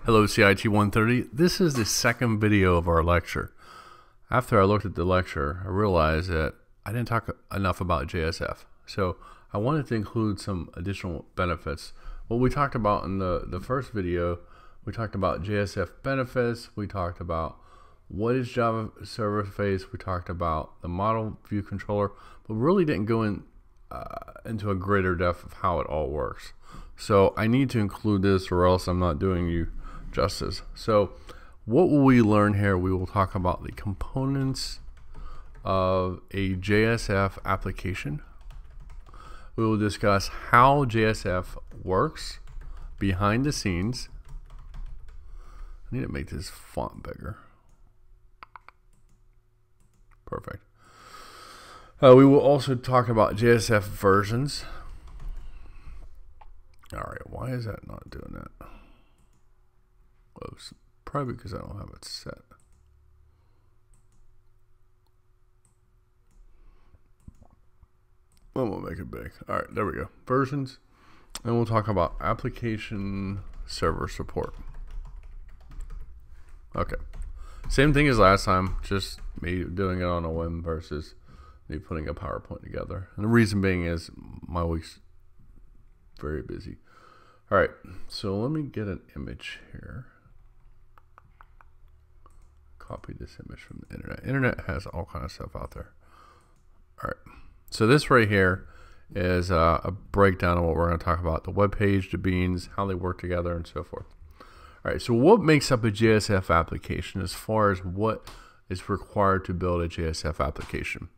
Hello CIT130. This is the second video of our lecture. After I looked at the lecture, I realized that I didn't talk enough about JSF. So I wanted to include some additional benefits. What we talked about in the first video, we talked about JSF benefits, we talked about what is Java server face, we talked about the model view controller, but really didn't go into a greater depth of how it all works. So I need to include this or else I'm not doing you justice. So what will we learn here? We will talk about the components of a JSF application. We will discuss how JSF works behind the scenes. I need to make this font bigger. Perfect. We will also talk about JSF versions. All right, why is that not doing that? Well, it's probably because I don't have it set. Well, we'll make it big. All right, there we go. Versions. And we'll talk about application server support. Okay. Same thing as last time, just me doing it on a whim versus me putting a PowerPoint together. And the reason being is my week's very busy. All right, so let me get an image here. Copy this image from the internet. Internet has all kinds of stuff out there. All right, so this right here is a breakdown of what we're going to talk about: the web page, the beans, how they work together, and so forth. All right, so what makes up a JSF application as far as what is required to build a JSF application?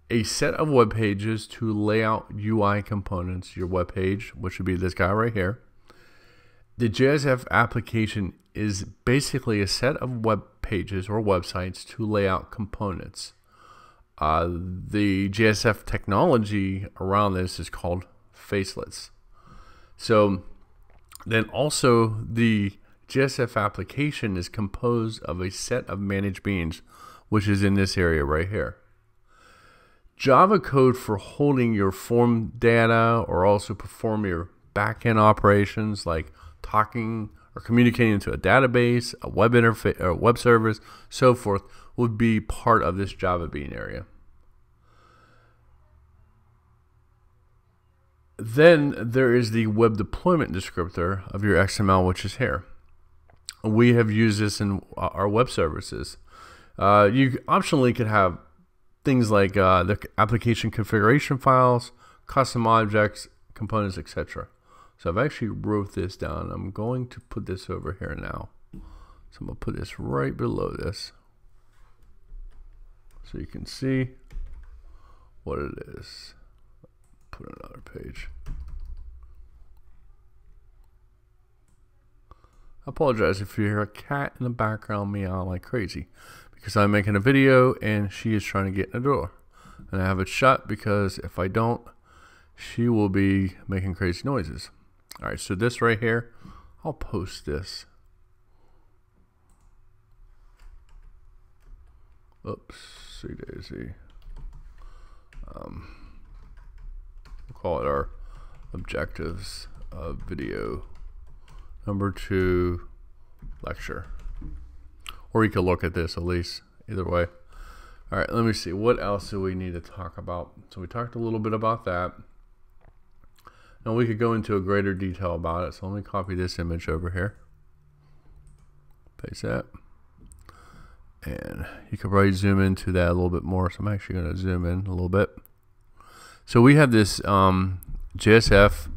A set of web pages to lay out UI components, your web page, which would be this guy right here. The JSF application is basically a set of web pages or websites to lay out components. The JSF technology around this is called facelets. So then also the JSF application is composed of a set of managed beans, which is in this area right here. Java code for holding your form data or also perform your backend operations like talking or communicating to a database, a web interface, or web service, so forth, would be part of this Java bean area. Then there is the web deployment descriptor of your XML, which is here. We have used this in our web services. You optionally could have things like the application configuration files, custom objects, components, etc. So I've actually wrote this down. I'm going to put this over here now. So I'm going to put this right below this so you can see what it is. Put another page. I apologize if you hear a cat in the background meow like crazy, because I'm making a video and she is trying to get in the door. And I have it shut because if I don't, she will be making crazy noises. All right, so this right here, I'll post this. Oopsie daisy. We'll call it our objectives of video number 2 lecture. Or you could look at this at least, either way. All right, let me see. What else do we need to talk about? So we talked a little bit about that. And we could go into a greater detail about it. So let me copy this image over here. Paste that. And you could probably zoom into that a little bit more. So I'm actually going to zoom in a little bit. So we have this JSF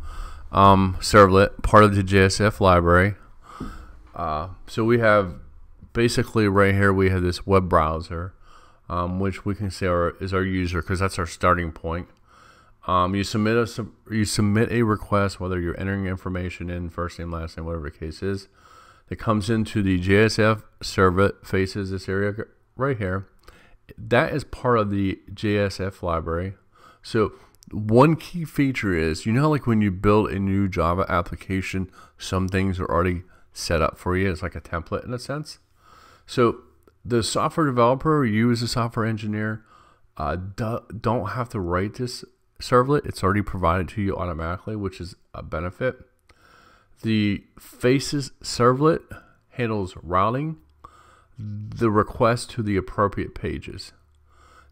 servlet, part of the JSF library. So we have basically right here we have this web browser, which we can say is our user because that's our starting point. You submit a request, whether you're entering information in, first name, last name, whatever the case is. It comes into the JSF servlet, faces this area right here. That is part of the JSF library. So one key feature is, you know, like when you build a new Java application, some things are already set up for you. It's like a template in a sense. So the software developer, you as a software engineer, don't have to write this servlet. It's already provided to you automatically, which is a benefit. The Faces servlet handles routing the request to the appropriate pages.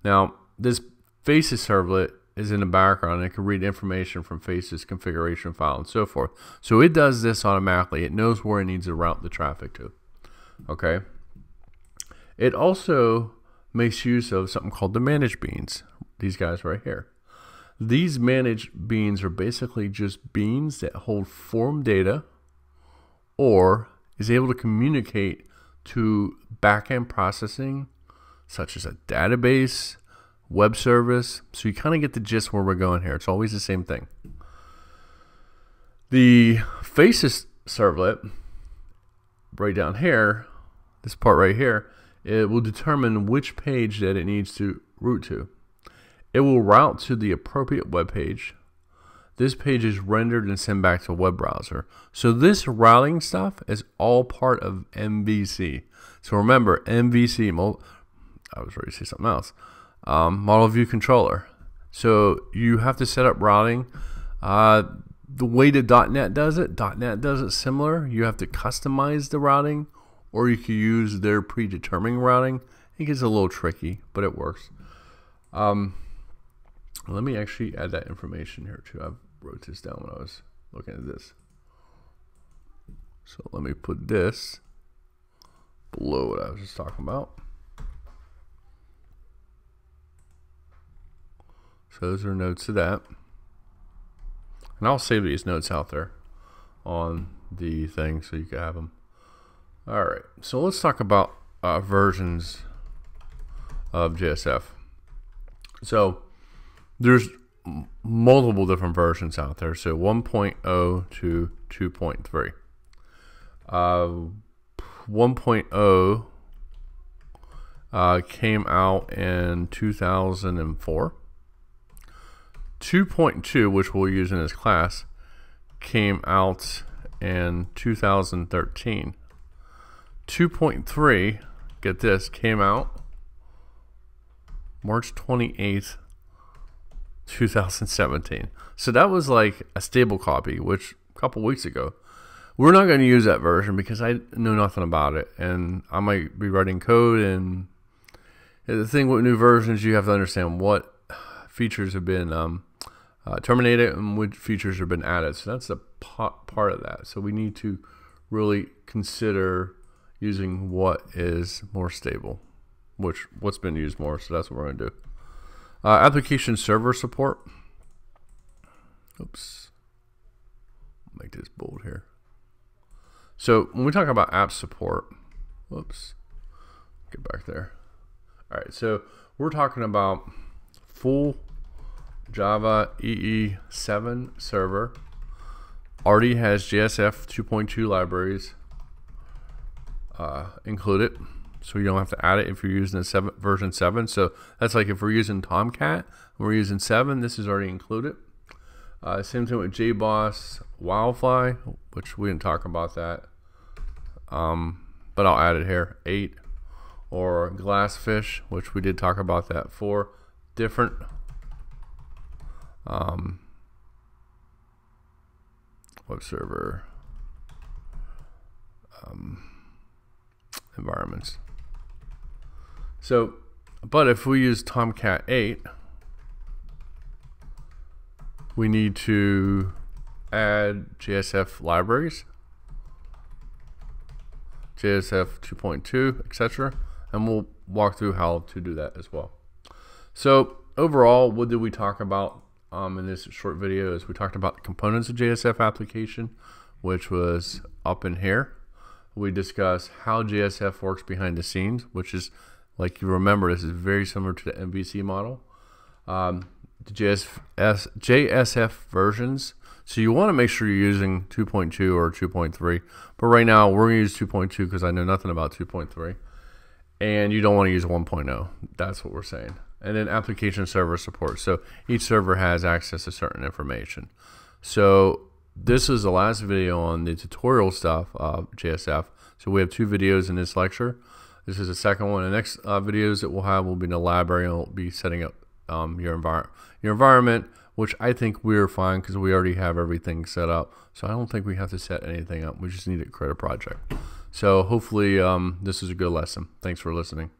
Now, this Faces servlet is in the background. It can read information from Faces configuration file and so forth. So it does this automatically. It knows where it needs to route the traffic to. Okay. It also makes use of something called the managed beans. These guys right here. These managed beans are basically just beans that hold form data or is able to communicate to backend processing such as a database, web service. So you kind of get the gist where we're going here. It's always the same thing. The Faces servlet right down here, this part right here, it will determine which page that it needs to route to. It will route to the appropriate web page. This page is rendered and sent back to a web browser. So this routing stuff is all part of MVC. So remember, MVC, I was ready to say something else. Model View Controller. So you have to set up routing. The way that .NET does it similar. You have to customize the routing, or you can use their predetermined routing. It gets a little tricky, but it works. Let me actually add that information here too. I wrote this down when I was looking at this. So let me put this below what I was just talking about. So those are notes to that. And I'll save these notes out there on the thing so you can have them. All right, so let's talk about versions of JSF. So there's multiple different versions out there. So 1.0 to 2.3. 1.0 came out in 2004. 2.2, which we'll use in this class, came out in 2013. 2.3, get this, came out March 28th, 2017. So that was like a stable copy, which a couple weeks ago. We're not going to use that version because I know nothing about it, and I might be writing code. And the thing with new versions, you have to understand what features have been terminated and which features have been added. So that's a part of that. So we need to really consider using what is more stable, what's been used more. So that's what we're going to do. Application server support. Oops. Make this bold here. So when we talk about app support, whoops, get back there. All right, so we're talking about full Java EE7 server. Already has JSF 2.2 libraries included, so you don't have to add it if you're using the version 7. So that's like if we're using Tomcat and we're using 7, this is already included. Same thing with JBoss Wildfly, which we didn't talk about that, but I'll add it here. 8, or Glassfish, which we did talk about that. 4 different web server environments. So, but if we use Tomcat 8, we need to add JSF libraries, JSF 2.2, etc., and we'll walk through how to do that as well. So overall, what did we talk about in this short video? Is we talked about the components of JSF application, which was up in here. We discussed how JSF works behind the scenes, which is, like you remember, this is very similar to the MVC model. The JSF versions. So you want to make sure you're using 2.2 or 2.3. But right now we're going to use 2.2 because I know nothing about 2.3. And you don't want to use 1.0. That's what we're saying. And then application server support. So each server has access to certain information. So this is the last video on the tutorial stuff of JSF. So we have 2 videos in this lecture. This is the second one. The next videos that we'll have will be in the library, and we'll be setting up your environment. which I think we're fine because we already have everything set up. So I don't think we have to set anything up. We just need to create a project. So hopefully this is a good lesson. Thanks for listening.